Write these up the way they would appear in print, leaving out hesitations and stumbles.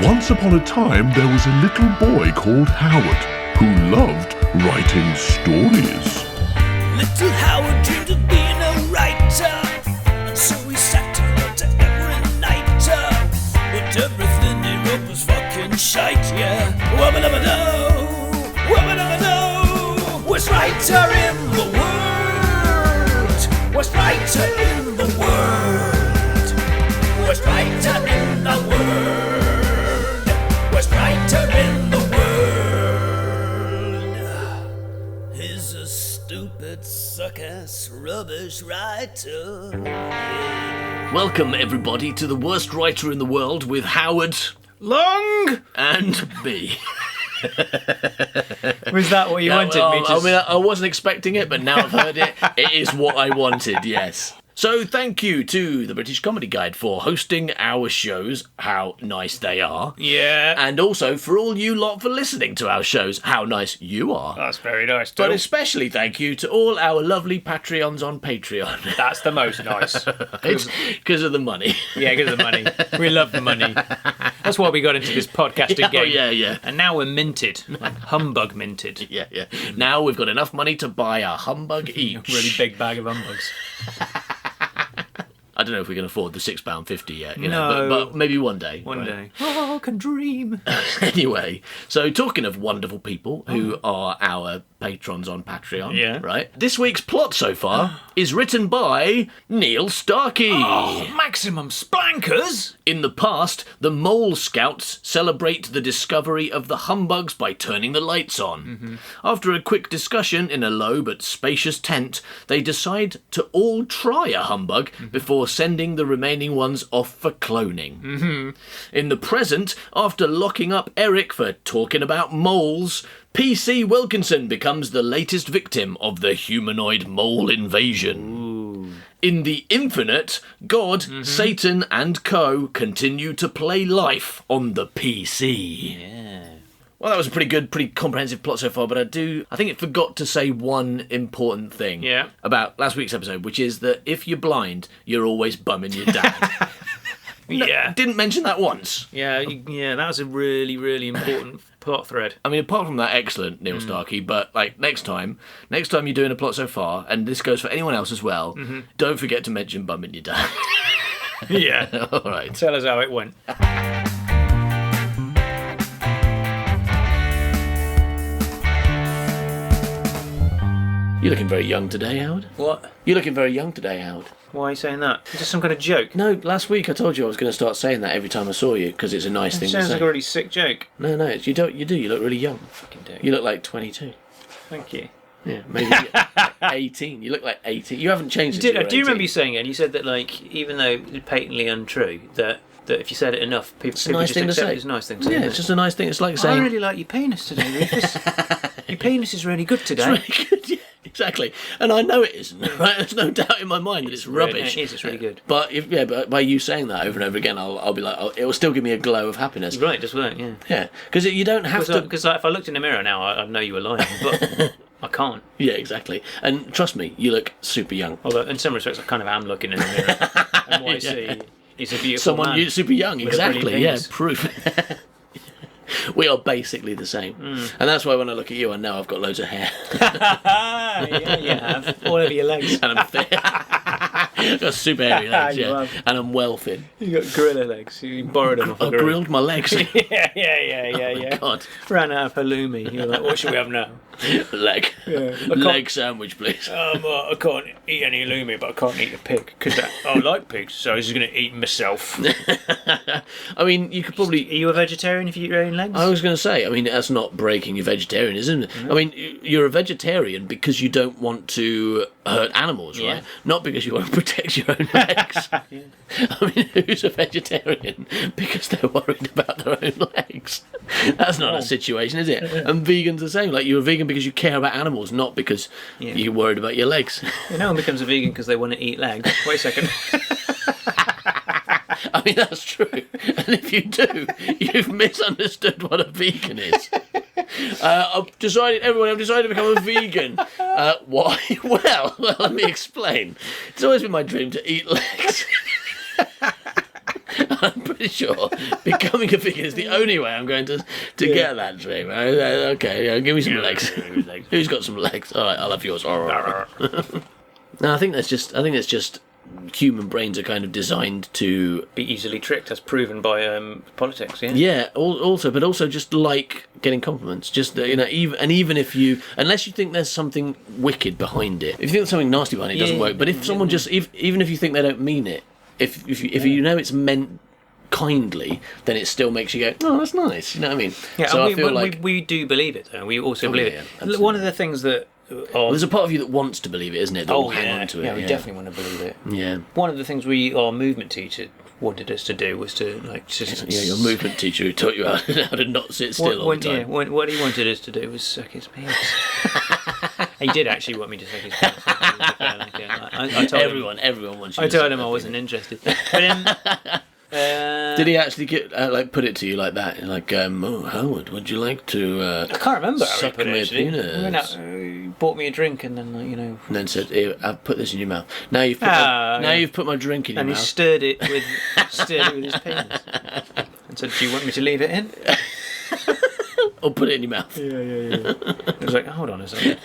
Once upon a time, there was a little boy called Howard who loved writing stories. Little Howard dreamed of being a writer, and so he sat and wrote every night. But everything he wrote was fucking shite, yeah. Wubba-dubba-doo, wubba-dubba-doo. Worst writer in the world, worst writer in the world, worst writer in the world, worst writer in the world. He's a stupid, suck-ass, rubbish writer. Welcome, everybody, to the worst writer in the world with Howard Long and me. Was that what you wanted me to... I mean, I wasn't expecting it, but now I've heard it, it is what I wanted, yes. So thank you to the British Comedy Guide for hosting our shows, how nice they are. Yeah. And also for all you lot for listening to our shows, how nice you are. That's very nice, too. But especially thank you to all our lovely Patreons on Patreon. That's the most nice. It's because of the money. Yeah, because of the money. We love the money. That's why we got into this podcasting game. Yeah. And now we're minted. Like humbug minted. Yeah. Now we've got enough money to buy a humbug each. A really big bag of humbugs. I don't know if we can afford the £6.50 yet, No. but maybe one day. One day. Oh, I can dream. Anyway, so talking of wonderful people who are our patrons on Patreon, Yeah. right? This week's plot so far is written by Neil Starkey. Oh, maximum splankers! In the past, the Mole Scouts celebrate the discovery of the humbugs by turning the lights on. Mm-hmm. After a quick discussion in a low but spacious tent, they decide to all try a humbug before sending the remaining ones off for cloning. In the present, after locking up Eric for talking about moles, P.C. Wilkinson becomes the latest victim of the humanoid mole invasion. In the infinite, God, Satan, and co. continue to play life on the PC. Yeah. Well, that was a pretty comprehensive plot so far, but I think it forgot to say one important thing about last week's episode, which is that if you're blind, you're always bumming your dad. Yeah. Didn't mention that once. Yeah, that was a really, really important plot thread. I mean, apart from that, excellent, Neil Starkey, but like next time you're doing a plot so far, and this goes for anyone else as well, don't forget to mention bumming your dad. Yeah. All right. Tell us how it went. You're looking very young today, Howard. What? You're looking very young today, Howard. Why are you saying that? Is this some kind of joke? No, last week I told you I was going to start saying that every time I saw you, because it's a nice thing to Sounds say. like a really sick joke. No, you don't. You do. You look really young. Fucking do. You look like 22. Thank you. Yeah, maybe 18. You look like 18. You haven't changed since you were I do remember 18. you saying it, and you said that, like, even though it's patently untrue, that if you said it enough, people nice just thing to accept say. it. It's a nice thing to say. Yeah, isn't it's it? just a nice thing. It's like saying... I really like your penis today, Rufus. Your penis is really good today. It's really good, yeah, exactly. And I know it isn't, right? There's no doubt in my mind that it's rubbish. It is, it's really good. But but by you saying that over and over again, I'll be like, it will still give me a glow of happiness. Right, just work, yeah. Yeah, because you don't have to... Because like, if I looked in the mirror now, I'd know you were lying, but I can't. Yeah, exactly. And trust me, you look super young. Although, in some respects, I kind of am looking in the mirror. And what I see is a beautiful Someone man. super young, with a brilliant exactly. Yeah, penis. proof. We are basically the same. And that's why when I look at you, I know I've got loads of hair. Yeah, you have. All over your legs. And I'm thin. I've got super hairy legs, You yeah. have. And I'm well thin. You got gorilla legs. You borrowed them off a I gorilla. grilled my legs. Yeah. God. Ran out of halloumi. You were like, what should we have now? Leg. Yeah. Leg sandwich, please. I can't eat any halloumi, but I can't eat a pig because I like pigs, so I was just going to eat myself. I mean, you could probably... Are you a vegetarian if you eat your own legs? I was going to say, I mean, that's not breaking your vegetarianism. I mean, you're a vegetarian because you don't want to hurt animals, right? Yeah. Not because you want to protect your own legs. Yeah. I mean, who's a vegetarian because they're worried about their own legs? That's not a situation, is it? And vegans the same. Like, you're a vegan because you care about animals, not because you're worried about your legs. No one becomes a vegan because they want to eat legs. Wait a second. I mean, that's true. And if you do, you've misunderstood what a vegan is. I've decided to become a vegan. Why? Well, let me explain. It's always been my dream to eat legs. I'm pretty sure becoming a vegan is the only way I'm going to get that dream. Okay, yeah, give me some legs. Who's got some legs? All right, I'll have yours. No, I think that's just human brains are kind of designed to be easily tricked, as proven by politics. Yeah. Yeah. Also just like getting compliments. Just even if you, unless you think there's something wicked behind it, if you think there's something nasty behind it, it doesn't work. But if someone just, even if you think they don't mean it, if you know it's meant kindly, then it still makes you go, oh, that's nice. You know what I mean? Yeah. So I feel like we do believe it, though. We also believe it. absolutely. One of the things that. Well, there's a part of you that wants to believe it, isn't it? That will hang on to it. Yeah, we definitely want to believe it. Yeah. One of the things our movement teacher wanted us to do was to your movement teacher who taught you how to not sit still all the time. What he wanted us to do was suck his penis. He did actually want me to suck his penis. I told everyone wants you. I told him I wasn't interested. But did he actually put it to you like that? Like, oh, Howard, would you like to? I can't remember. Suck my penis. He bought me a drink and then And then said, "Here, I'll put this in your mouth. Now you've put my drink in your mouth." And he stirred it with his penis. And said, "Do you want me to leave it in?" Or put it in your mouth. Yeah. I was like, hold on a second.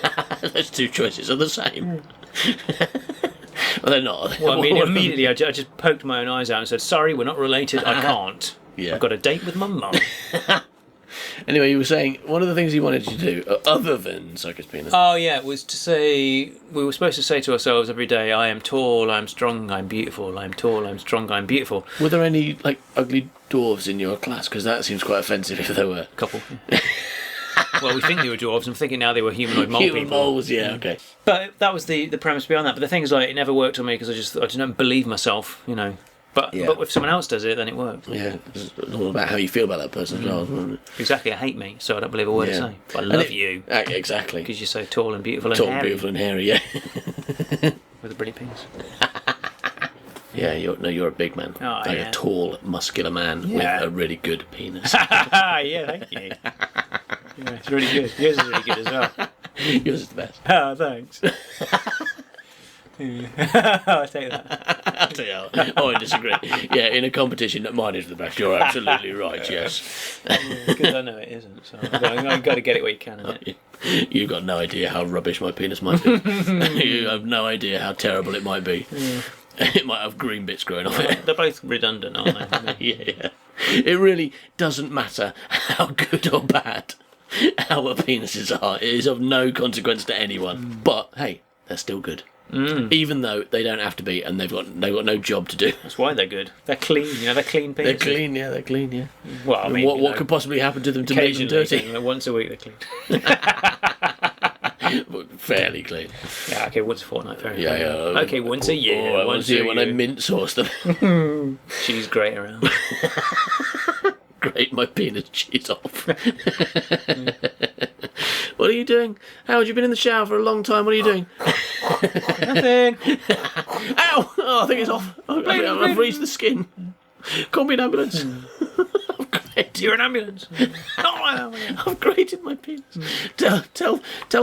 Those two choices are the same. Well, they're not. Well, I mean, immediately I just poked my own eyes out and said, sorry, we're not related, I can't. Yeah. I've got a date with my mum. Anyway, you were saying one of the things you wanted to do, other than suck his penis. Oh, yeah, it was to say, we were supposed to say to ourselves every day, I am tall, I'm strong, I'm beautiful, I'm tall, I'm strong, I'm beautiful. Were there any, ugly dwarves in your class? Because that seems quite offensive if there were. A couple. Well, we think they were dwarves. I'm thinking now they were humanoid mole Human people. moles, yeah, okay. But that was the premise behind that. But the thing is, it never worked on me because I just don't believe myself, But if someone else does it, then it works. Yeah, it's all about how you feel about that person as well, isn't it? Exactly. I hate me, so I don't believe a word I say. But I love you. Exactly. Because you're so tall and beautiful and Tall, hairy. beautiful and hairy, yeah. With a pretty penis. Yeah, you're a big man. Oh, a tall, muscular man with a really good penis. Yeah, thank you. Yeah, it's really good. Yours is really good as well. Yours is the best. Oh, thanks. I'll take that. I'll tell you how. Oh, I disagree. Yeah, in a competition, mine is the best. You're absolutely right, yes. Because I know it isn't, so I've got to get it where you can, innit? You've got no idea how rubbish my penis might be. You have no idea how terrible it might be. Yeah. It might have green bits growing off it. They're both redundant, aren't they? Yeah. It really doesn't matter how good or bad our penises are. It is of no consequence to anyone. But hey, they're still good. Even though they don't have to be, and they've got no job to do. That's why they're good. They're clean. They're clean penises. They're clean. Yeah. Well, I mean, what could possibly happen to them to make them dirty? Once a week they're clean. Fairly clean. Yeah. Okay. Once a fortnight. Fair enough. Yeah. Okay. Once a year. Right, once a year when I mint sauce them. She's great around. Grate my penis cheese off. What are you doing? Howard, you've been in the shower for a long time. What are you doing? Nothing. Ow! Oh, I think it's off. I've reached the skin. Call me an ambulance. You're an ambulance. I've grated my penis. Tell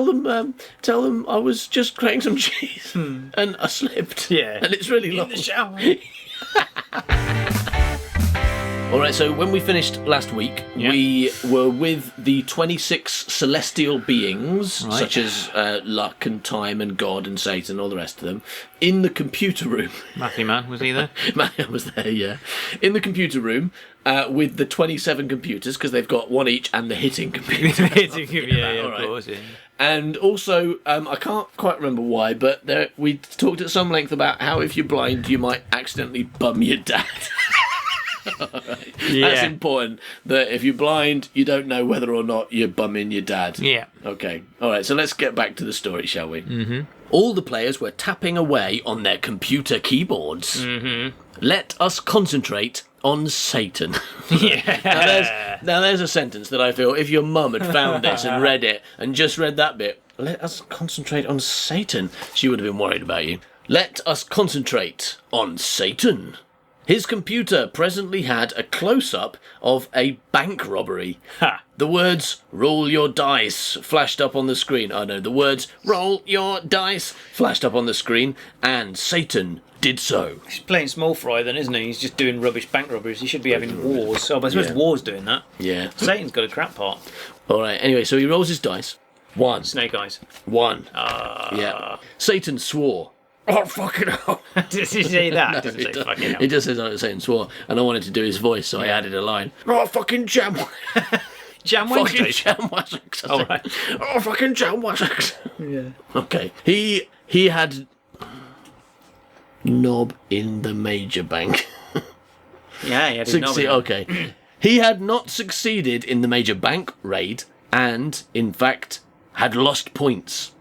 them I was just grating some cheese and I slipped. Yeah. And it's really long. In the shower. Alright, so when we finished last week, we were with the 26 celestial beings, such as luck and time and God and Satan, all the rest of them, in the computer room. Matthew Man, was he there? Matthew was there, yeah. In the computer room with the 27 computers, because they've got one each and the hitting computer. Of course, yeah. And also, I can't quite remember why, but we talked at some length about how if you're blind, you might accidentally bum your dad. Right. Yeah. That's important, that if you're blind, you don't know whether or not you're bumming your dad. Yeah. Okay. All right, so let's get back to the story, shall we? Mm-hmm. All the players were tapping away on their computer keyboards. Mm-hmm. Let us concentrate on Satan. Yeah. Now there's a sentence that I feel, if your mum had found this and read it, and just read that bit, let us concentrate on Satan, she would have been worried about you. Let us concentrate on Satan. His computer presently had a close-up of a bank robbery. Ha! The words, roll your dice, flashed up on the screen. Oh no, the words, roll your dice, flashed up on the screen, and Satan did so. He's playing small fry then, isn't he? He's just doing rubbish bank robberies. He should be having wars. So I suppose war's doing that. Yeah. Satan's got a crap pot. All right. Anyway, so he rolls his dice. 1. Snake eyes. 1. Yeah. Satan swore. Oh, fucking hell. Does he say that? No, Doesn't say fucking hell. He just says, Satan swore. And I wanted to do his voice, so I added a line. Oh, fucking jam. Jam Fucking Wednesday. jam Wessex. All right. Oh, fucking jam Wessex. Yeah. Okay. He had knob in the major bank. Yeah, he had his knob in. Okay. He had not succeeded in the major bank raid and, in fact, had lost points.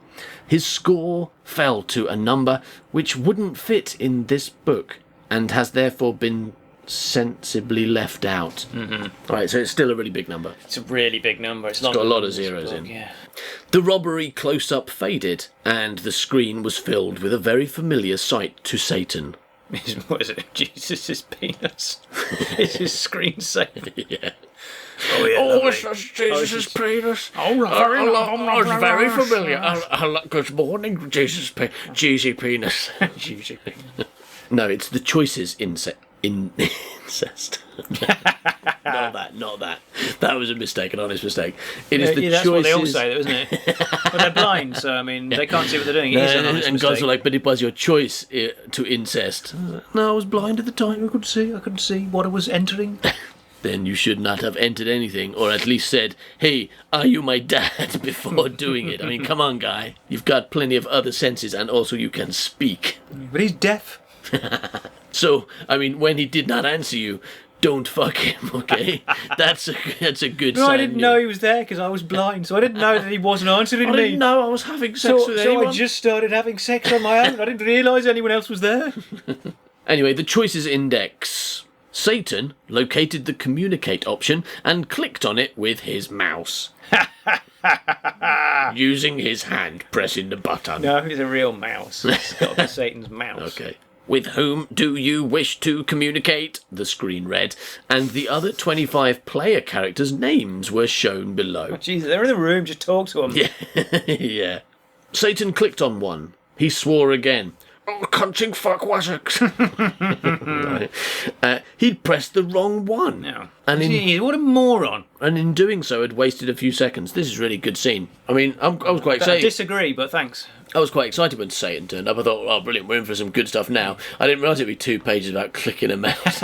His score fell to a number which wouldn't fit in this book and has therefore been sensibly left out. Mm-hmm. Right, so it's still a really big number. It's a really big number. It's got a lot of zeros in. Yeah. The robbery close-up faded, and the screen was filled with a very familiar sight to Satan. What is it? Jesus' penis. It's his screensaver. Yeah. Oh, yeah. Oh, it's Jesus' penis. Oh, it's very familiar. Good morning, Jesus' penis. Jeezy penis. Jeezy penis. No, it's the choices incest. Not that. That was a mistake, an honest mistake. It is the that's choices. What they all say, though, isn't it? But they're blind, so I mean, they can't see what they're doing. It is an honest and mistake. guys are like, but it was your choice to incest. No, I was blind at the time. I couldn't see what I was entering. Then you should not have entered anything, or at least said, hey, are you my dad, before doing it. I mean, come on, guy. You've got plenty of other senses, and also you can speak. But he's deaf. So, I mean, when he did not answer you, don't fuck him, okay? That's a good sign. No, I didn't know he was there because I was blind, so I didn't know that he wasn't answering me. I didn't know I was having sex with anyone. So I just started having sex on my own. I didn't realise anyone else was there. Anyway, the choices index. Satan located the communicate option and clicked on it with his mouse. Using his hand, pressing the button. No, it's a real mouse. It's got to be Satan's mouse. Okay. With whom do you wish to communicate? The screen read, and the other 25 player characters' names were shown below. Oh, Jesus, they're in the room, just talk to them. Yeah. Yeah. Satan clicked on one. He swore again. Oh, cunting fuck Wessex. Right. He'd pressed the wrong one. No. And Jeez, what a moron. And in doing so, had wasted a few seconds. This is a really good scene. I mean, I was quite excited. I disagree, but thanks. I was quite excited when Satan turned up. I thought, oh, brilliant, we're in for some good stuff now. I didn't realise it'd be 2 pages about clicking a mouse,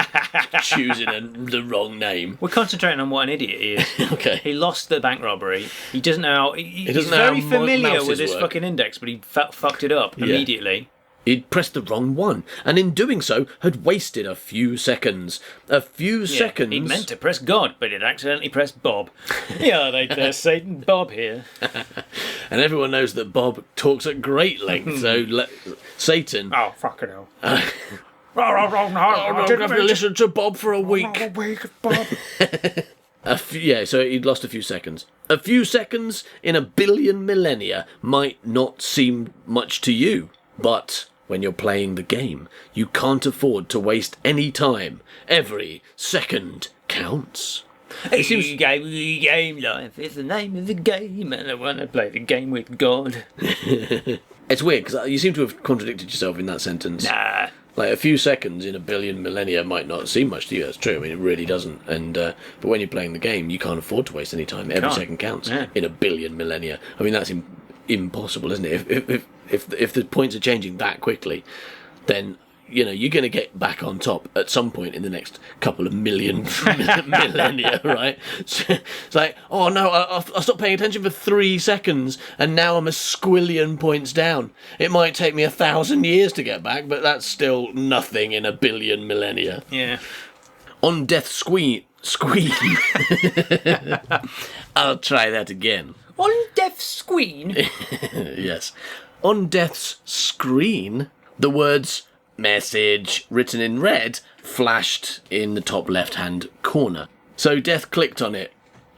choosing the wrong name. We're concentrating on what an idiot he is. Okay. He lost the bank robbery. He doesn't know how... He's doesn't know how very familiar with this work. fucking index, but he fucked it up immediately. He'd pressed the wrong one, and in doing so, had wasted a few seconds. Seconds. He meant to press God, but he'd accidentally pressed Bob. Yeah, there's Satan Bob here. And everyone knows that Bob talks at great length, so Satan... Oh, fucking hell. I didn't have to listen to Bob for a week. A week, Bob. So he'd lost a few seconds. A few seconds in 1 billion millennia might not seem much to you, but... when you're playing the game, you can't afford to waste any time. Every second counts. It seems game life is the name of the game, and I want to play the game with God. It's weird, because you seem to have contradicted yourself in that sentence. Nah. Like, a few seconds in 1 billion millennia might not seem much to you. That's true. I mean, it really doesn't. And but when you're playing the game, you can't afford to waste any time. Every second counts in 1 billion millennia. I mean, that's impossible, isn't it? If the points are changing that quickly, then you're going to get back on top at some point in the next couple of million millennia, right? So it's like, oh no, I stopped paying attention for 3 seconds, and now I'm a squillion points down. It might take me 1,000 years to get back, but that's still nothing in 1 billion millennia. Yeah. On death's screen. I'll try that again. On death's screen? Yes. On death's screen, the words message written in red flashed in the top left-hand corner. So Death clicked on it.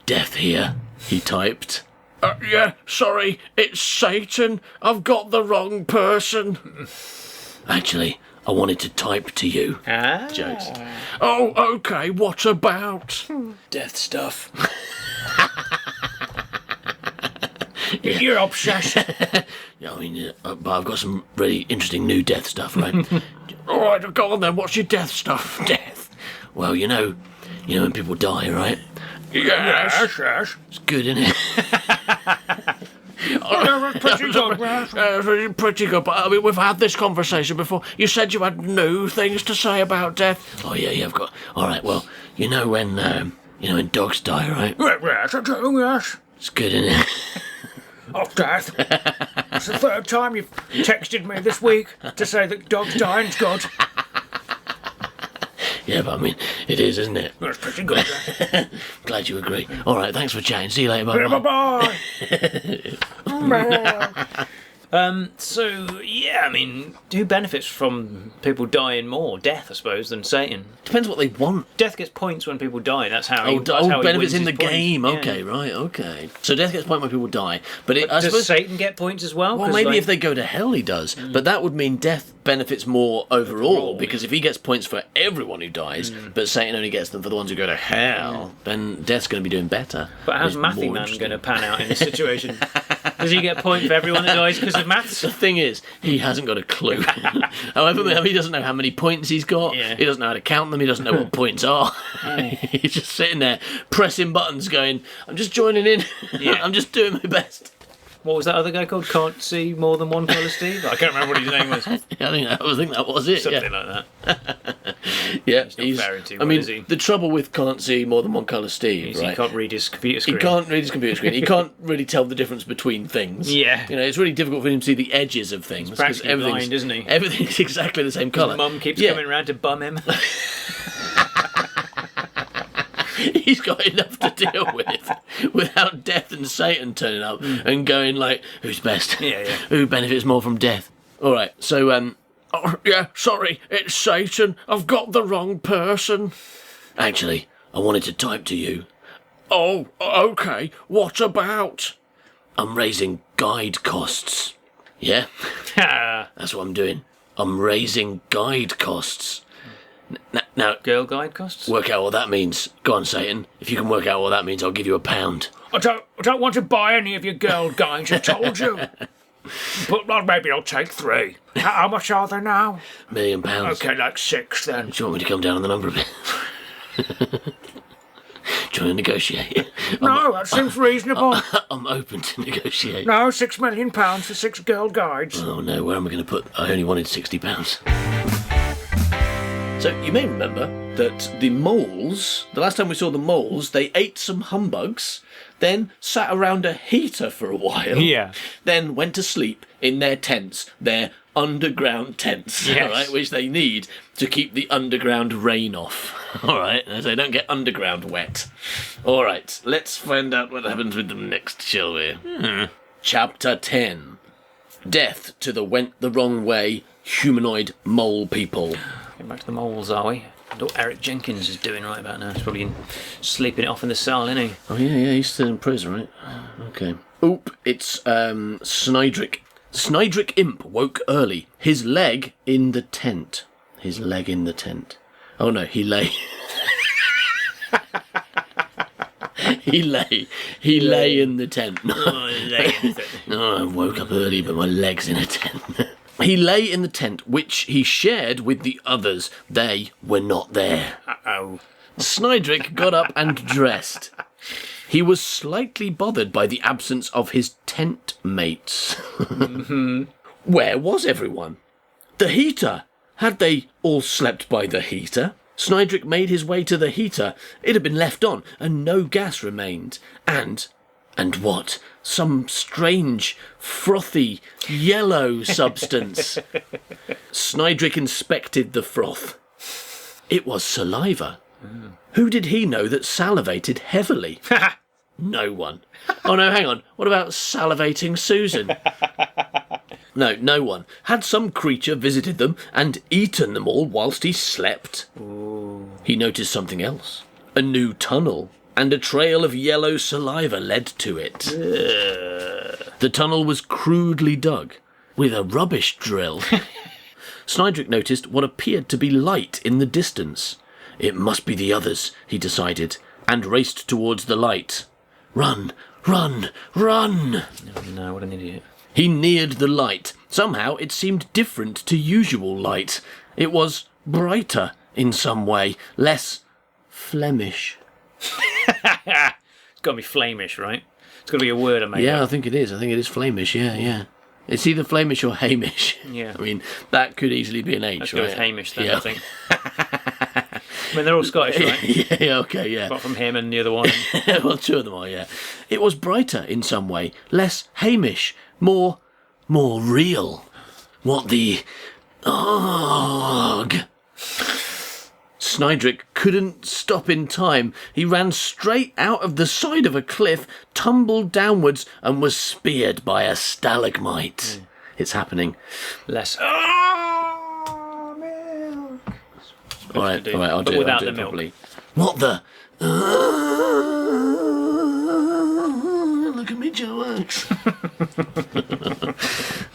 Death here, he typed. Yeah, sorry, it's Satan. I've got the wrong person. Actually, I wanted to type to you. Jokes. Oh, okay, what about? Death stuff. You're obsessed. I mean, but I've got some really interesting new death stuff, right? All right, go on then. What's your death stuff? Death. Well, you know when people die, right? Yes. It's good, isn't it? Pretty good. Pretty good, but I mean, we've had this conversation before. You said you had new things to say about death. Oh yeah, I've got. All right, well, when dogs die, right? Yes, I do, yes. It's good, isn't it? Oh, death. It's the third time you've texted me this week to say that dogs dying's good. Yeah, but I mean, it is, isn't it? That's pretty good. Glad you agree. All right, thanks for chatting. See you later. Bye. Bye-bye. So, yeah, I mean, who benefits from people dying more? Death, I suppose, than Satan. Depends what they want. Death gets points when people die. That's how he benefits wins in the his points. game. Yeah. Okay, right, okay. So death gets points when people die. But I Does suppose Satan get points as well? Well, 'Cause, maybe like, if they go to hell, he does. But that would mean death benefits more overall, because if he gets points for everyone who dies, but Satan only gets them for the ones who go to hell, then death's going to be doing better. But how's It's Matthew more Man interesting. going to pan out in this situation? Does he get a point for everyone that dies because of maths? The thing is, he hasn't got a clue. However, he doesn't know how many points he's got. Yeah. He doesn't know how to count them. He doesn't know what points are. He's just sitting there pressing buttons, going, "I'm just joining in. Yeah. I'm just doing my best." What was that other guy called? Can't see more than one colour, Steve? I can't remember what his name was. I think that was it. Something yeah. like that. Yeah, not fair into, I what mean, is he? the trouble with can't see more than one colour Steve, right? He can't read his computer screen. He can't read his computer screen. He can't really tell the difference between things. Yeah. It's really difficult for him to see the edges of things. He's 'cause practically blind, isn't he? Everything's exactly the same colour. His mum keeps Yeah. coming round to bum him. He's got enough to deal with without death and Satan turning up and going like, who's best? Yeah. Who benefits more from death? All right, so oh, yeah, sorry, it's Satan. I've got the wrong person. Actually, I wanted to type to you. Oh, okay. What about? I'm raising guide costs. Yeah, that's what I'm doing. I'm raising guide costs. Now, Girl guide costs? work out what that means. Go on, Satan. If you can work out what that means, I'll give you £1. I don't want to buy any of your girl guides, I told you. But well, maybe I'll take 3. How much are they now? £1 million. Okay, like 6 then. Do you want me to come down on the number a bit? Do you want to negotiate? No, that seems reasonable. I'm open to negotiate. No, £6 million for 6 girl guides. Oh no, where am I going to put? I only wanted £60. So you may remember that the moles, the last time we saw the moles, they ate some humbugs, then sat around a heater for a while. Yeah. Then went to sleep in their tents, their underground tents, Yes. all right, which they need to keep the underground rain off. All right, so they don't get underground wet. All right, let's find out what happens with them next, shall we? Chapter 10. Death to the went the wrong way humanoid mole people. Getting back to the moles, are we? I know what Erick Jenkins is doing right about now. He's probably sleeping it off in the cell, isn't he? Oh yeah, he's still in prison, right? Okay. Oop, it's Snydrick. Snydrick Imp woke early. His leg in the tent. His leg in the tent. Oh no, he lay. He lay in the tent. Oh, I woke up early, but my leg's in a tent. He lay in the tent, which he shared with the others. They were not there. Uh-oh. Snydrick got up and dressed. He was slightly bothered by the absence of his tent mates. Where was everyone? The heater! Had they all slept by the heater? Snydrick made his way to the heater. It had been left on, and no gas remained. And what? Some strange, frothy, yellow substance. Snydrick inspected the froth. It was saliva. Who did he know that salivated heavily? No one. Oh no, hang on. What about salivating Susan? No one. Had some creature visited them and eaten them all whilst he slept? Ooh. He noticed something else. A new tunnel, and a trail of yellow saliva led to it. The tunnel was crudely dug, with a rubbish drill. Snydrick noticed what appeared to be light in the distance. It must be the others, he decided, and raced towards the light. Run! Run! Run! Oh, no, what an idiot. He neared the light. Somehow it seemed different to usual light, It was brighter in some way, less Flemish. It's got to be Flamish, right? It's got to be a word I made Yeah, up. I think it is. I think it is Flemish, yeah. It's either Flemish or Hamish. Yeah. I mean, that could easily be an H, Let's right? go with Hamish then, Yeah. I think. I mean, they're all Scottish, right? Yeah, okay, yeah. Apart from him and the other one. Well, two of them are, yeah. It was brighter in some way, less Hamish, more real. What the... Ugh. Snydrick couldn't stop in time. He ran straight out of the side of a cliff, tumbled downwards, and was speared by a stalagmite. It's happening. Less. All right, I'll do without it the milk. properly. What the... Look at me jokes.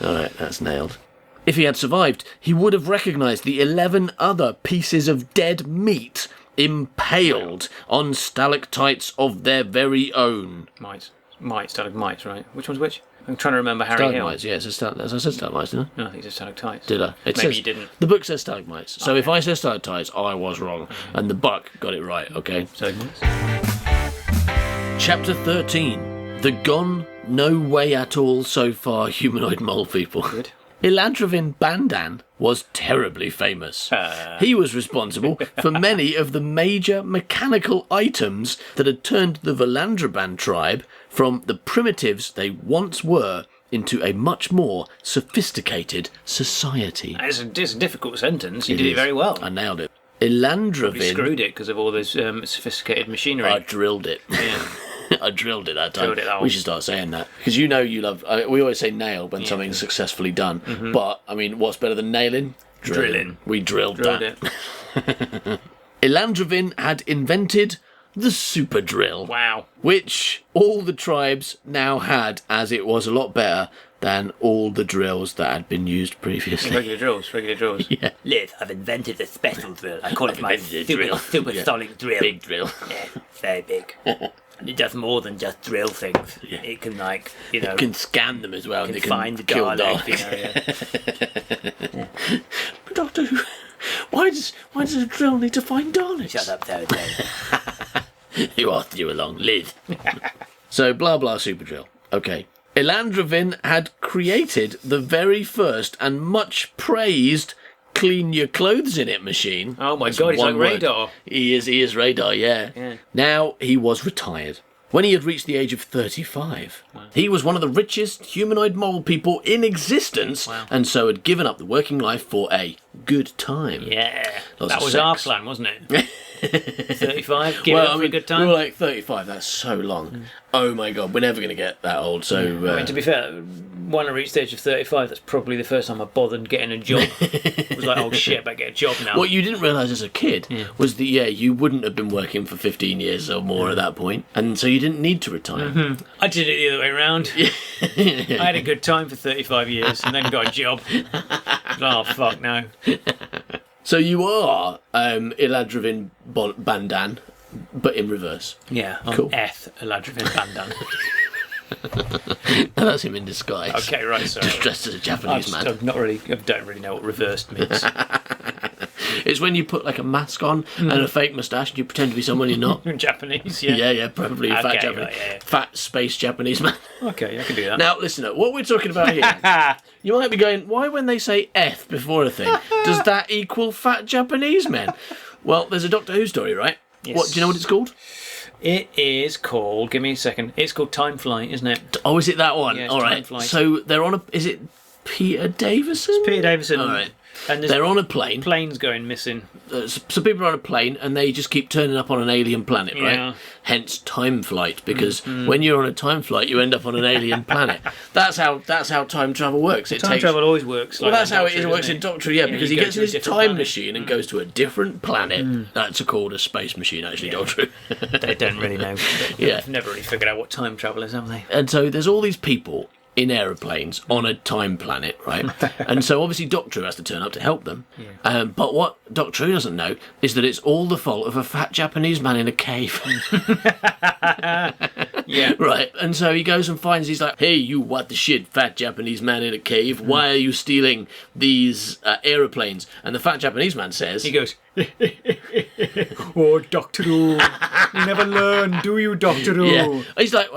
All right, that's nailed. If he had survived, he would have recognised the 11 other pieces of dead meat impaled on stalactites of their very own. Stalagmites, right? Which one's which? I'm trying to remember Harry Stalagmites, Hill. yeah, as I said stalagmites, didn't I? No, I think it's stalactites. Did I? Maybe you didn't. The book says stalagmites, so if I say stalactites, I was wrong, and the buck got it right, okay? Stalagmites. Chapter 13. The Gone No Way At All So Far Humanoid Mole People. Good. Eladrovin Bandan was terribly famous. He was responsible for many of the major mechanical items that had turned the Valandraban tribe from the primitives they once were into a much more sophisticated society. It's a difficult sentence. You It did is. it very well. I nailed it. You Elandrovin... screwed it because of all this sophisticated machinery. I drilled it. Yeah. I drilled it that time. Drilled it that We one. should start saying that. Because you know you love... we always say nail when something's successfully done. But, I mean, what's better than nailing? Drilling. We drilled Drilled that. it. Elandrovin had invented the super drill. Wow. Which all the tribes now had, as it was a lot better than all the drills that had been used previously. Regular drills. Yeah. Liz, I've invented a special drill. I call it my invented a drill. supersonic drill. Big drill. Yeah, very big. And it does more than just drill things. Yeah. It can, like, you know, You can scan them as well. can and they find the can kill Daleks, Daleks. you know, yeah. Doctor Who, why does a drill need to find Daleks? Shut up, Sarah. Who asked you along? Liz. So, blah blah super drill. Okay. Elandrovin had created the very first and much praised clean your clothes in it machine. Oh my That's God, he's one like word. Radar. He is Radar, yeah. Now he was retired. When he had reached the age of 35, he was one of the richest humanoid mole people in existence, and so had given up the working life for a good time. Yeah. Lots That of was sex. our plan, wasn't it? 35, give it up for a good we time. were like 35, that's so long. Oh my God, we're never going to get that old, so... I mean, to be fair, when I reached the age of 35, that's probably the first time I bothered getting a job. It was like, oh shit, I better get a job now. What you didn't realise as a kid was that, you wouldn't have been working for 15 years or more at that point, and so you didn't need to retire. I did it the other way around. I had a good time for 35 years and then got a job. Oh, fuck no. So you are Eladrovin Bandan, but in reverse. Yeah, I'm Cool. Eladrovin Bandan. And that's him in disguise. Okay, right, sorry. Just dressed as a Japanese man. I don't really know what reversed means. It's when you put like a mask on and a fake moustache and you pretend to be someone you're not. Japanese, yeah. Yeah, probably a fat Okay, Japanese, right, yeah. fat space Japanese man. Okay, I can do that. Now, listen up. What we're talking about here, you might be going, why when they say F before a thing, does that equal fat Japanese men? Well, there's a Doctor Who story, right? Yes. What? Do you know what it's called? It is called, give me a second, it's called Time Flight, isn't it? Oh, is it that one? Yeah, it's All Time right. Flight. So they're on a. Is it Peter Davison? Peter Davison. All right. And there's They're on a plane. planes going missing. So people are on a plane and they just keep turning up on an alien planet, right? Yeah. Hence time flight, because when you're on a time flight, you end up on an alien planet. That's how time travel works. Time travel always works. Well, like that's that how in it Doctor, works isn't in it? Doctor, yeah, because you he go gets to in a his different time planet. machine and goes to a different planet. That's called a space machine, actually, Doctor. They don't really know. Yeah. They've never really figured out what time travel is, have they? And so there's all these people in aeroplanes on a time planet, right? And so obviously Doctor Who has to turn up to help them. But what Doctor Who doesn't know is that it's all the fault of a fat Japanese man in a cave. Yeah. Right. And so he goes and finds, he's like, hey, you what the shit, fat Japanese man in a cave. Why are you stealing these aeroplanes? And the fat Japanese man says... He goes, Oh, Doctor Who. You never learn, do you, Doctor Who? Yeah. He's like,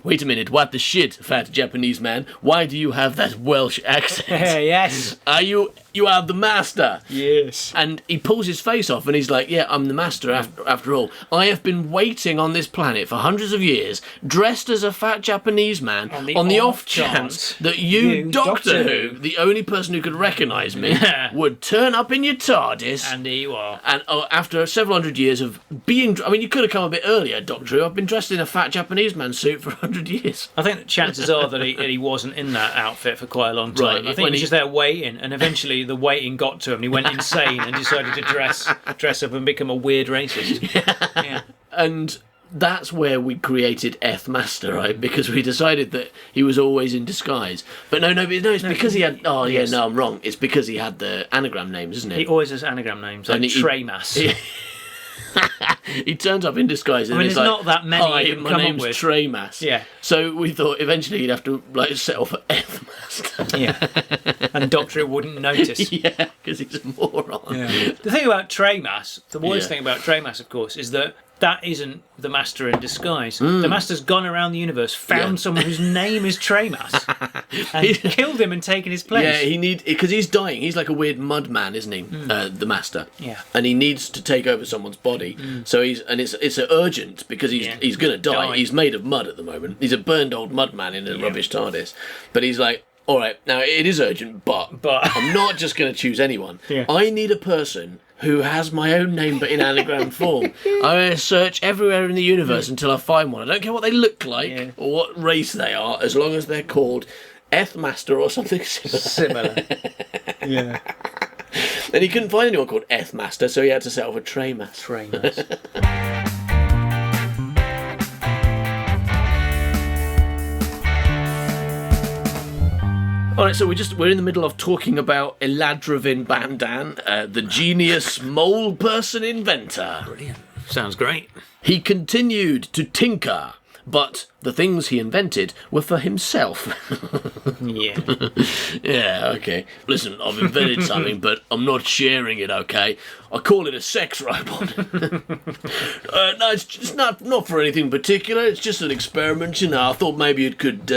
wait a minute, what the shit, fat Japanese man? Why do you have that Welsh accent? yes. Are you are the master? Yes. And he pulls his face off and he's like, yeah, I'm the master after all. I have been waiting on this planet for hundreds of years, dressed as a fat Japanese man, on the off chance that you, Doctor Who, the only person who could recognise me, would turn up in your TARDIS. And here you are. And after several hundred years of being... I mean, you could have come a bit earlier, Doctor Who. I've been dressed in a fat Japanese man suit for 100 years. I think the chances are that he wasn't in that outfit for quite a long time. Right, I think he was just there waiting, and eventually the waiting got to him and he went insane and decided to dress up and become a weird racist. Yeah. And that's where we created Master, right? Because we decided that he was always in disguise. But no, it's because he had... Oh, yeah, no, I'm wrong. It's because he had the anagram names, isn't it? He always has anagram names, like Treymas. He turns up in disguise and there's he's like, not that many hi, you can my come up name's with. Treymas. Yeah. So we thought eventually he'd have to like settle for Master. Yeah. And Doctor Who wouldn't notice. Yeah, because he's a moron. Yeah. The thing about Treymas, the worst Yeah. thing about Treymas, of course, is that isn't the Master in disguise. The Master's gone around the universe, found someone whose name is Treymas, and killed him and taken his place. Yeah, because he's dying. He's like a weird mud man, isn't he? The Master. Yeah. And he needs to take over someone's body. So it's urgent because he's gonna die. He's made of mud at the moment. He's a burned old mud man in a rubbish TARDIS. But he's like, all right, now it is urgent, but I'm not just going to choose anyone. Yeah. I need a person who has my own name but in anagram form. I'm going to search everywhere in the universe until I find one. I don't care what they look like or what race they are, as long as they're called Master or something similar. Yeah. And he couldn't find anyone called Master, so he had to settle for Treymas. Alright, so we're in the middle of talking about Eladravin Bandan, the genius mole person inventor. Brilliant. Sounds great. He continued to tinker, but the things he invented were for himself. Yeah. Yeah, okay. Listen, I've invented something, but I'm not sharing it, okay? I call it a sex robot. No, it's just not for anything particular. It's just an experiment, you know. I thought maybe I could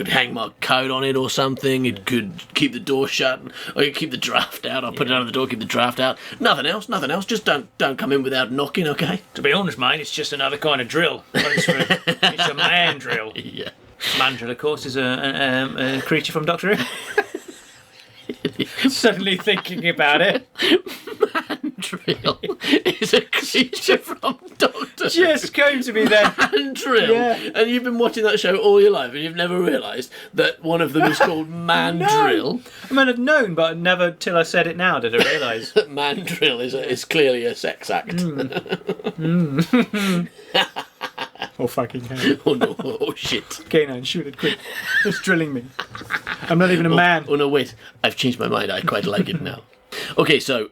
hang my coat on it or something. It could keep the door shut. I could keep the draft out. I'll put it under the door, keep the draft out. Nothing else. Just don't come in without knocking, okay? To be honest, mate, it's just another kind of drill. It's a man drill. Yeah. Man drill, of course, is a creature from Doctor Who. Suddenly thinking about it. Mandrill is a creature from Doctor Who. Just came to me then. Mandrill. Yeah. And you've been watching that show all your life and you've never realised that one of them is called Mandrill. I mean, I've known, but never till I said it now did I realise. That Mandrill is clearly a sex act. Oh, fucking hell. Oh no, oh shit. Canine, shoot it quick. It's drilling me. I'm not even a man. Oh no, wait. I've changed my mind. I quite like it now. Okay, so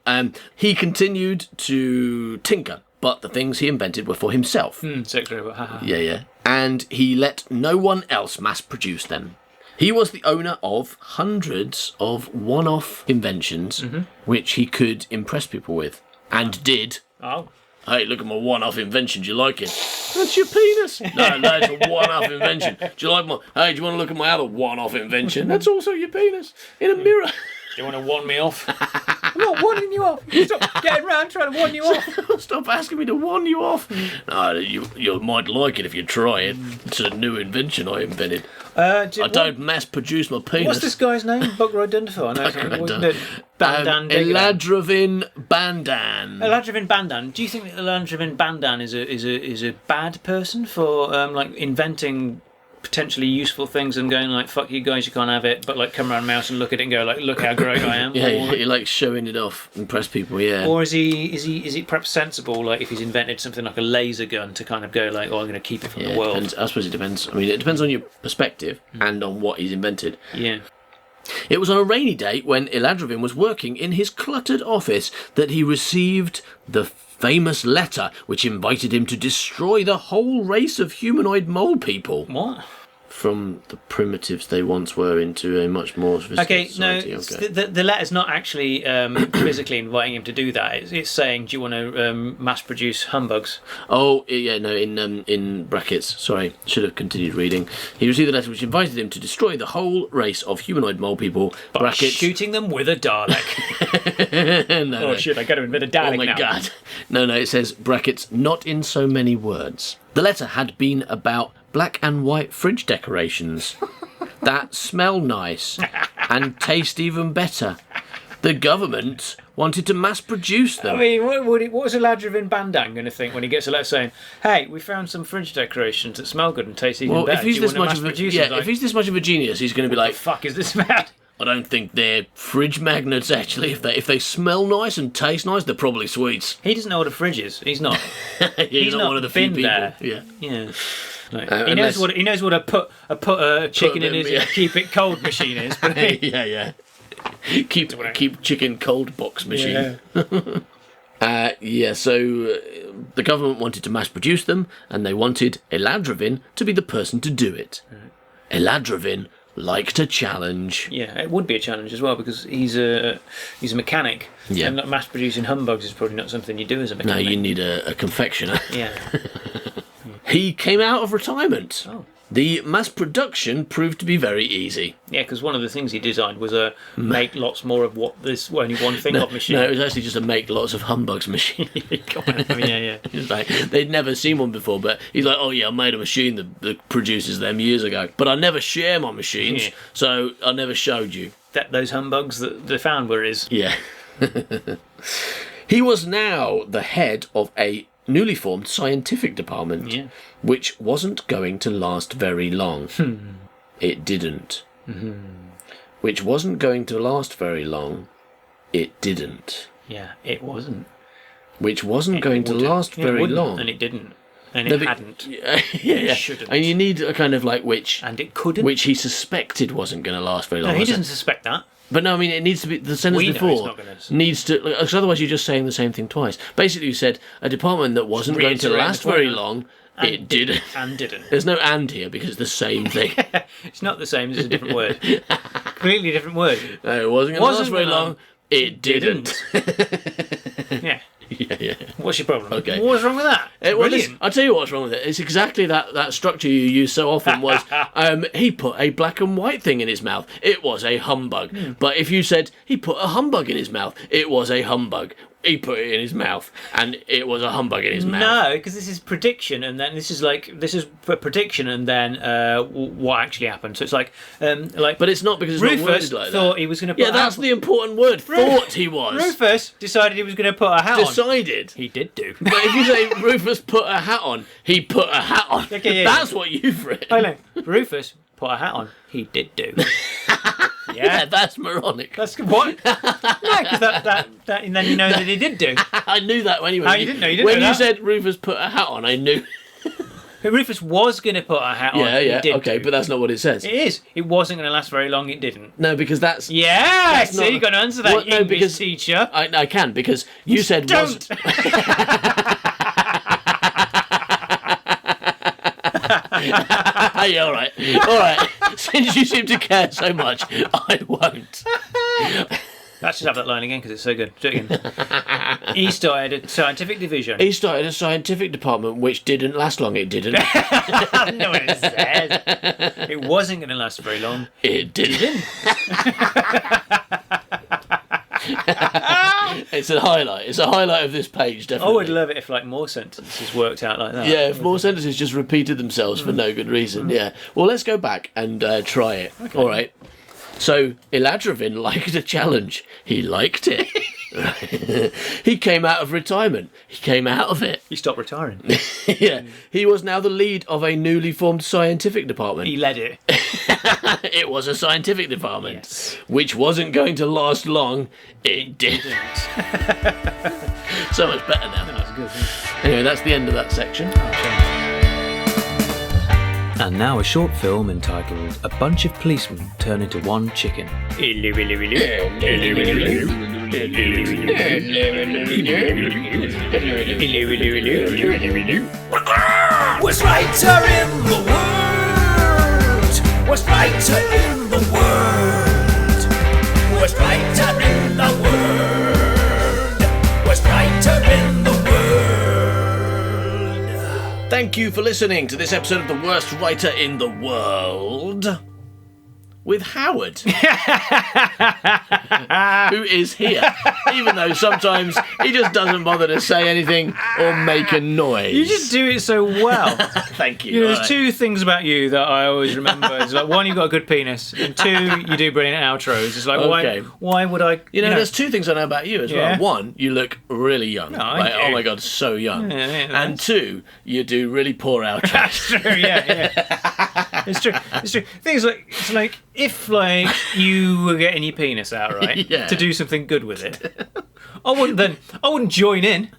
he continued to tinker, but the things he invented were for himself. Sex robot, haha. Yeah. And he let no one else mass produce them. He was the owner of hundreds of one-off inventions which he could impress people with. And did. Oh. Hey, look at my one-off invention. Do you like it? That's your penis. No, it's a one-off invention. Do you like my... Hey, do you want to look at my other one-off invention? That's also your penis in a mirror. Do you want to warn me off? I'm not wanting you off. Stop getting round trying to warn you off. Stop asking me to warn you off. No, you might like it if you try it. It's a new invention I invented. I don't mass produce my penis. What's this guy's name? Buckroyd Dunderford. Eladravin Bandan. Eladravin Bandan. Do you think that Eladravin Bandan is a bad person for like inventing potentially useful things and going like, fuck you guys, you can't have it, but like come around mouse and look at it and go like, look how great I am? Yeah, he likes showing it off, impress people, yeah. Or is he perhaps sensible, like if he's invented something like a laser gun to kind of go like, oh, I'm going to keep it from the world? Depends. I suppose it depends. I mean, it depends on your perspective and on what he's invented. Yeah. It was on a rainy day when Eladravin was working in his cluttered office that he received the famous letter which invited him to destroy the whole race of humanoid mole people. What? From the primitives they once were into a much more sophisticated society. The letter's not actually physically inviting him to do that. It's saying, do you want to mass produce humbugs? Oh, yeah, no, in brackets. Sorry, should have continued reading. He received a letter which invited him to destroy the whole race of humanoid mole people, By brackets. shooting them with a Dalek. No. Shit, I got to invent a Dalek Oh my now. god. No, it says, brackets, not in so many words. The letter had been about black and white fridge decorations that smell nice and taste even better. The government wanted to mass produce them. I mean, what was Eladrin Bandan going to think when he gets a letter saying, "Hey, we found some fridge decorations that smell good and taste even better. If he's Do you this want much to of mass a produce them?" if he's this much of a genius, he's going to be What like, the fuck is this about? I don't think they're fridge magnets. Actually, if they smell nice and taste nice, they're probably sweets. He doesn't know what a fridge is. He's not. He's not one of the few been people. there. Yeah. Yeah. Like, unless- he knows what a put a chicken in them, his yeah. keep it cold machine is. But Yeah. Keep chicken cold box machine. So the government wanted to mass produce them, and they wanted Eladrin to be the person to do it. Eladrin liked a challenge. yeah, it would be a challenge as well because he's a mechanic. Yeah. And mass producing humbugs is probably not something you do as a No, mechanic. you need a confectioner. Yeah. He came out of retirement. Oh. The mass production proved to be very easy. Yeah, because one of the things he designed was make lots more of what this only one thing of machine. No, it was actually just a make lots of humbugs machine. I mean, yeah. It's like, they'd never seen one before, but he's like, oh yeah, I made a machine that produces them years ago. But I never share my machines, Yeah. so I never showed you. Those humbugs that they found were his. Yeah. He was now the head of a newly formed scientific department, Yeah. which wasn't going to last very long. It didn't. Which wasn't going to last very long. It didn't. Yeah, it wasn't. Which wasn't going to wouldn't. last It very wouldn't, long. and it didn't. And No, it but- hadn't. yeah. shouldn't. And you need a kind of like which And it couldn't. which he suspected wasn't going to last very long. No, he was it? doesn't suspect that. But no, I mean, it needs to be the sentence We know it's before not gonna- needs to. Because otherwise, you're just saying the same thing twice. Basically, you said a department that wasn't going to Reiterate last the point. very long. It didn't. And didn't. There's no "and" here because it's the same thing. It's not the same, it's a different word. Completely different word. No, it wasn't going to last very gonna- long. It didn't. Yeah. yeah. What's your problem? Okay. What's wrong with that? It's Well, brilliant. I'll tell you what's wrong with it. It's exactly that structure you use so often was, he put a black and white thing in his mouth. It was a humbug. But if you said, he put a humbug in his mouth, it was a humbug. He put it in his mouth, and it was a humbug in his mouth. No, because this is prediction, and then this is a prediction, and then what actually happened. So it's like. But it's not because it's not Rufus worded like thought that. he was going to put Yeah, that's the important word. Thought he was. Rufus decided he was going to put a hat on. Decided. He did do. But if you say Rufus put a hat on, he put a hat on. Okay, yeah, That's what you've written. I know. Rufus put a hat on. He did do. Yeah, that's moronic. That's good. What? No, because that, and then you know that he did do. I knew that anyway. Oh, you didn't know? You didn't when know you that? said Rufus put a hat on, I knew. But Rufus was going to put a hat on. Yeah, He did okay, do. but that's not what it says. It is. It wasn't going to last very long. It didn't. No, because that's... Yeah, That's see, not- you've got to answer that, What? No, English because- teacher. I can, because you said Don't. Yeah, all right. Since you seem to care so much, I won't. Let's just have that line again because it's so good. Do it again. He started a scientific division. He started a scientific department which didn't last long. It didn't. I know what it says. It wasn't going to last very long. It didn't. It's a highlight. It's a highlight of this page, I definitely. would love it if more sentences worked out like that. Yeah, if more sentences just repeated themselves for no good reason. Yeah. Well, let's go back and try it. Okay. All right. So, Eladrin liked a challenge. He liked it. He came out of retirement. He came out of it. He stopped retiring. Yeah. He was now the lead of a newly formed scientific department. He led it. It was a scientific department, Yes. which wasn't going to last long. It did. So much better now. That's good. Anyway, that's the end of that section. And now a short film entitled A Bunch of Policemen Turn into One Chicken. Worst writer in the world. Worst writer in the world. Worst writer in the world. Worst writer in the world. Thank you for listening to this episode of The Worst Writer in the World with Howard, who is here, even though sometimes he just doesn't bother to say anything or make a noise. You just do it so well. Thank you. You know, there's Alright. two things about you that I always remember. It's like, one, you've got a good penis, and two, you do brilliant outros. It's like, Okay. why would I? You know, there's two things I know about you as Yeah. well. One, you look really young. thank you. Oh my God, so young. Yeah, and two, you do really poor outros. That's true. Yeah. It's true. Things like it's like if like you were getting your penis out, right, Yeah. to do something good with it. I wouldn't join in.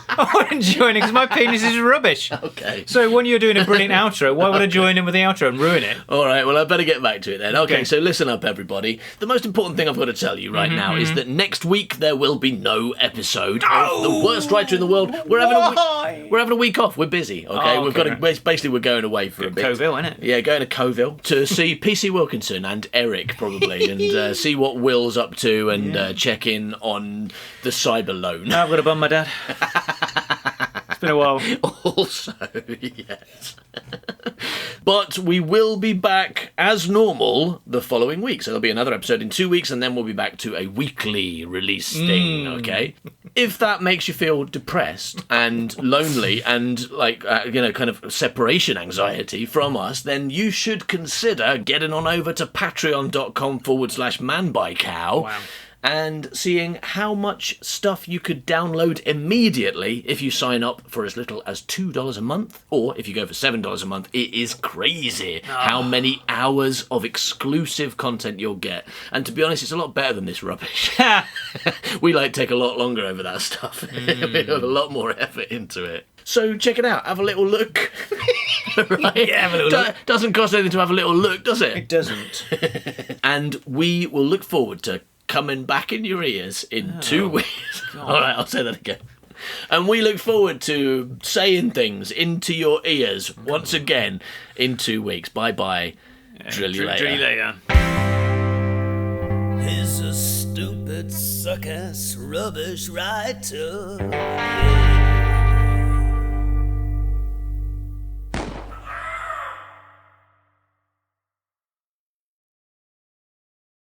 I wouldn't join in because my penis is rubbish. Okay. So when you're doing a brilliant outro, why would I join in with the outro and ruin it? All right, well, I better get back to it then. Okay, Okay. so listen up, everybody. The most important thing I've got to tell you right now is that next week there will be no episode of The Worst Writer in the World. We're having a week off. We're busy, okay? Oh, We've okay. got basically we're going away for a bit. Coville, innit? Yeah, going to Coville to see PC Wilkinson and Eric, probably, and see what Will's up to and check in on the cyber loan. I've got a bum, my dad. It's been a while. Also, yes. But we will be back as normal the following week. So there'll be another episode in 2 weeks, and then we'll be back to a weekly release thing, okay? If that makes you feel depressed and lonely and, like, kind of separation anxiety from us, then you should consider getting on over to patreon.com/manbycow. Wow. And seeing how much stuff you could download immediately if you sign up for as little as $2 a month, or if you go for $7 a month. It is crazy how many hours of exclusive content you'll get. And to be honest, it's a lot better than this rubbish. We take a lot longer over that stuff. We have a lot more effort into it. So check it out. Have a little look. Right? Yeah, have a little look. Doesn't cost anything to have a little look, does it? It doesn't. And we will look forward to coming back in your ears in 2 weeks. All right, I'll say that again. And we look forward to saying things into your ears once again in 2 weeks. Bye-bye. Drill you later. Drill you later. He's a stupid, suck-ass, rubbish writer. Yeah.